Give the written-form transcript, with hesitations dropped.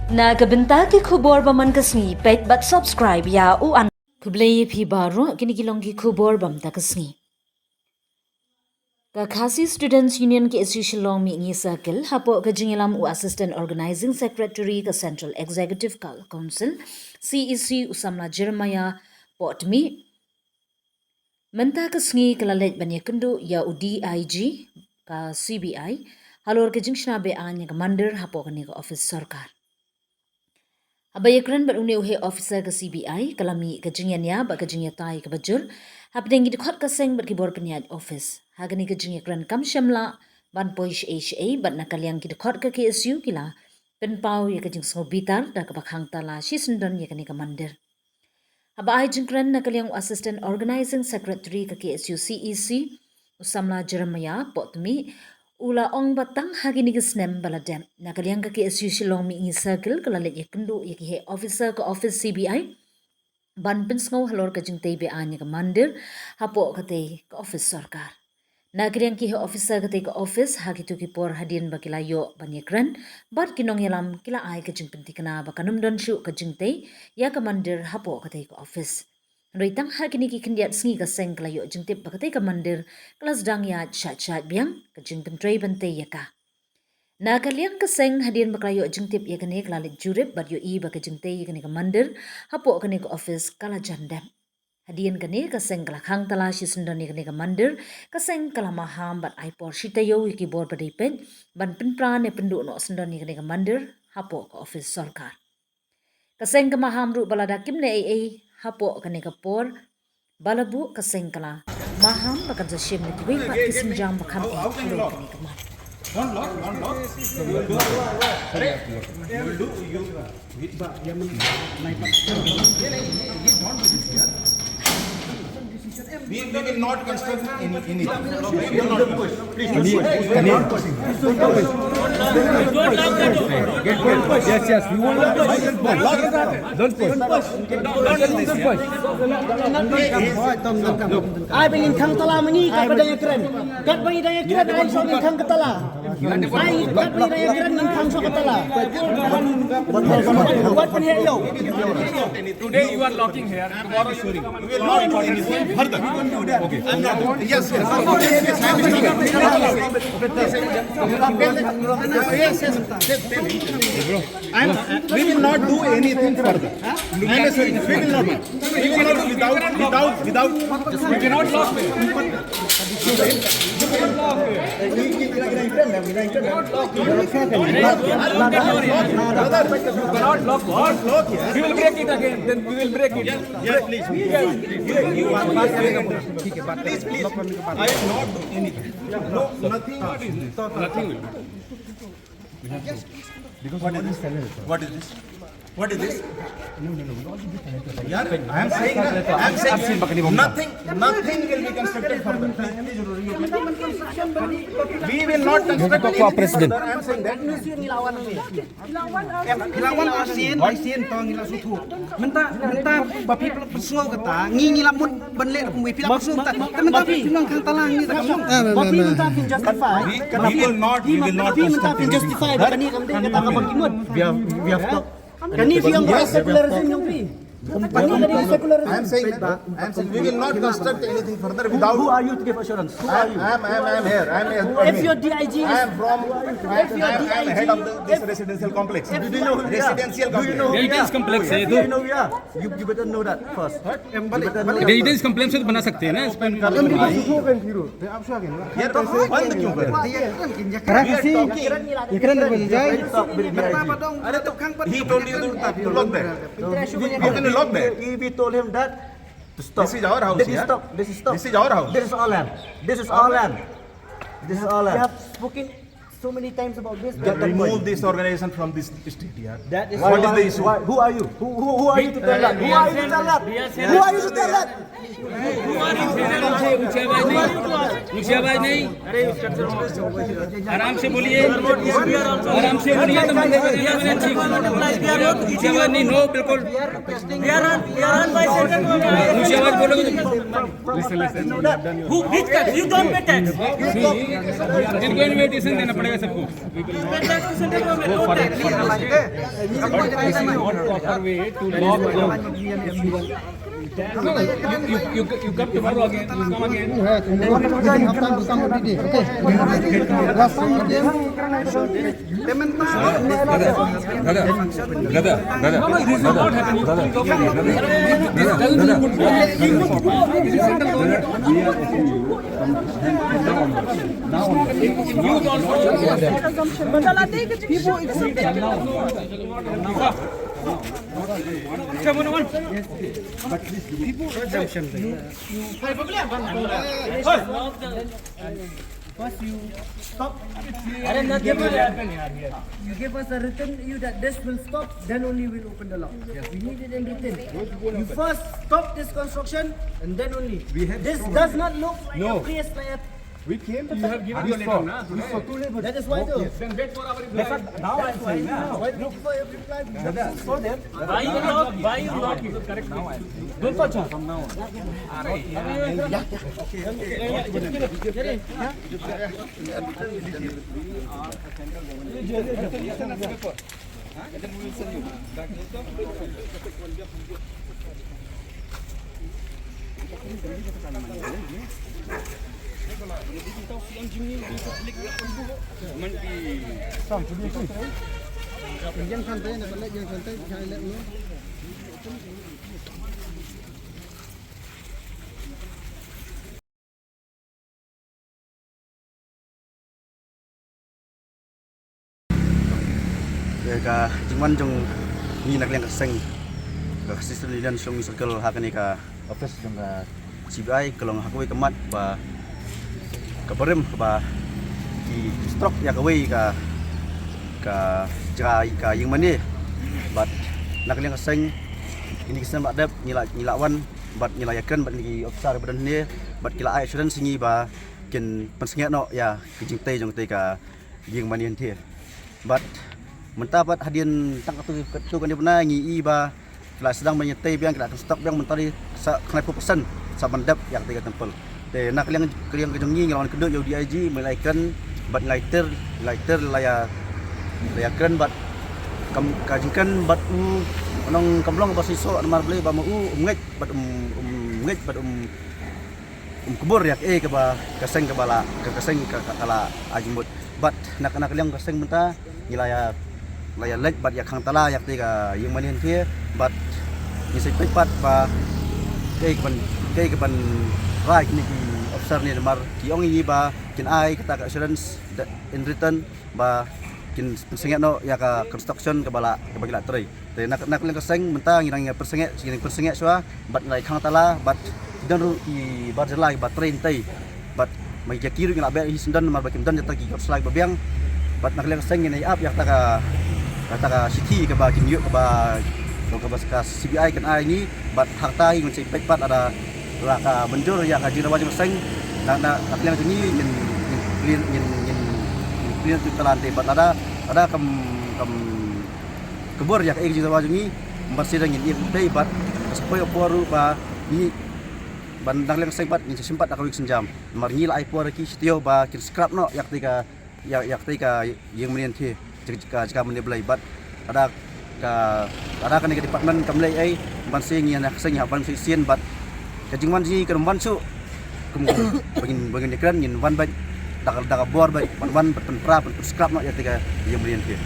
Nagabenta ki khubor baman kasngi pet but subscribe ya u an kublay phi baro kini kilong ki khubor bam ta kasngi ka Khasi Students Union ki association long mi ngi circle hapo ka jingilam u assistant organizing secretary ka Central Executive Council CEC usamla Jeremiah Potmi menta kasngi kalalet banya kundu ya u DIG ka CBI halor ka jingshna be anya ka mandir hapo ka ni ka office sarkar Abayakran but une uhe officer ka CBI kalami ka jingya ba ka jingya tai ka bajur hapdeng gi khot ka seng but ki bor panyad office hagani ka jingya kran kam shamla ban poish HA but nakalyang gi khot ka KSU kila pen pau ya ka jing so bitar da ka bakhang tala shi sundon ya ka ni ka mandir aba ai jingkran nakalyang assistant organizing secretary ka KSU CEC usamla Jeremiah Potmi Ula ong batang hagini ka snem baladem nakalyang ka KSU shilong mi ngi circle kalalet yakundu yaki he officer ka office CBI ban pinsngaw halor ka jingtay be anya ka mandir hapo ka te ka office sarkar nakalyang ki he officer ka te ka office hagitu ki por hadin ba kila yo banyakran bat kinong yalam kila ay ka jingpinti kana ba kanumdon shu ka jingtay ya ka mandir hapo ka te ka office Reitang hagini ki kendiat sngi ka seng kala yo jingtip bakatay ka mandir kelas dang ya chat biang ka jingpin tray bante ya ka. Na kaliang ka seng hadian bakala yo jingtip ya kani kalalit jurip bat yo i baka jingtay ya kani ka mandir hapo kani ka office kala jandam. Hadian kani ka seng kala khang tala si sundan ya kani ka mandir ka seng kala maham bat aipor shita yo ki bor badipet ban pinpran ya pendu no sundan ya kani ka mandir hapo ka office sarkar. Kaseng ka maham ru balada kim ne ai hapo kani kapor balabu kaseng kala maham bakan jashim ni tuwi pat kisinjang bakam e kilo kani kaman One lock. Correct. You will do. You We will not construct anything. We will not push. Please don't push. Don't push. Yes. We won't push. Don't push. I believe kang tala mani kat badaya keren. Kat bani daya keren ay so kang katala. Ay kat bani daya keren ning kang so katala. What pan here yo? Today you are locking here. Tomorrow you are. We will not do anything further. Okay. I'm not. Yes. We will not do anything further. We will not without. We cannot lock it. Cannot lock. We will break it again. Then we will break it. Yes, please. Please. I will not do anything. No, nothing. Nothing will do. What is this? What is this? No. Yeah, I am saying nothing will be constructed further. We will not construct anything President. further. I am saying that. Ilawan asin tong ila sutu. Menta bapi persuau kata ngila mun benle kumui pila persuau ta. Menta pinang kang talang ni ta. Bapi menta pin justify. We will not Menta pin justify bakani kamde kata ka bagimun. We have to Kani yang secularism yang pi. I am saying we will not construct anything further without. Who are you to give assurance? Who are you? I am here. I am If your DIG is I am head of this residential complex. Residential complex. Residence complex है Do you know we are? You better know that first. Residence complex से तो बना सकते हैं ना इसमें ये तो बंद क्यों कर? He told you to lock that. How can you lock that? We told him that to stop. This is our house. This is stop. This is stop. This is our house. This is our land. This is our land. This is our land. We have spoken so many times about this. Remove this organization from this state. Yeah. That is What is the issue? Who are you? Who are you to tell that? Who are you to tell that? Who are you to tell that? ऊंची आवाज नहीं आराम से बोलिए तो ऊंची आवाज नहीं नो बिल्कुल ऊंची आवाज बोलोगे Who which tax? You don't pay tax. जिनको इन्विटेशन देना पड़ेगा पड़ेगा सबको we will not That is the government. go for Don't it take legal like that. but this is not proper way to lock down you come tomorrow again you come again no it is not happening this doesn't look this is central government news also First you stop. You give us a written you that this will stop, then only we'll open the lock. We need it in written. You first stop this construction and then only. This does not look like a place like a. you have given your letter na That is why though. then wait for our reply Now I'm saying now. Why looking for every reply? For them. why you lock it correct now don't touch us from now Yang santai nak balik yang santai saya lihat dulu. Ka jingwan jong ni nak liang kaseng ka assistant leader song circle hakani ka office jong ka CBI kalong hakwe kemat ba ka berem ba di stroke ya ka wei ka jai ka yang mani bat nak liang kaseng ini kisah badap nyilawan bat nyilayakan bat ni officer badan ni bat kila assurance singi ba ken pensengek no ya kijing tei jong tei ka yang mani henti bat mentapat hadian tang tu kan dia benar ngi ba la sedang menyetai biang kena stop biang mentari kena persen sabandap yang tiga tempel te nak kalian kejong ngi ngelawan kedok yo DIG melaikan bat lighter layakan bat kajingkan bat onong kamlong ba siso mar beli ba mu ngej bat ngej bat kubur yak ke ba kaseng ke bala kaseng ke kala ajimut bat nak kalian kaseng menta ngilaya laya lek bat yak khang tala yak tiga yang manin thia bat ni sei pat ba ke ban rai ni officer ni mar ki ong yi ba kin ai kata assurance in return ba kin persengek no ya ka construction ke bala ke bagila trai te nak leng kaseng mentang ngirang persengek swa bat lai khang tala bat dan ru i bar jelai bat train tai bat mai jakiru ngila ba hi sendan mar ba kim dan jata ki slide ba biang bat nak leng kaseng ni up yak kata city ke bagi yuk ke bas CBI kan ai ni bat harta ngun sei pat ada laka benjur ya ka jira wajib seng nak yang ni clean tu talan te bat ada kebur ya ka jira wajib ni bersih dengan ni te bat supaya poru ba ni bandang leng seng bat ni sempat aku senjam mar ni lai poru ki setio ba kin scrap no yak tika yang menian thi jika mendia belai bat ada kan ke department kamlei ai ban sing yang nak sing ban sing bat kajingman ji kan ban su bagin ekran yin ban ban daga bor ban ban pen pra pen scrap no ya tiga yang menian thi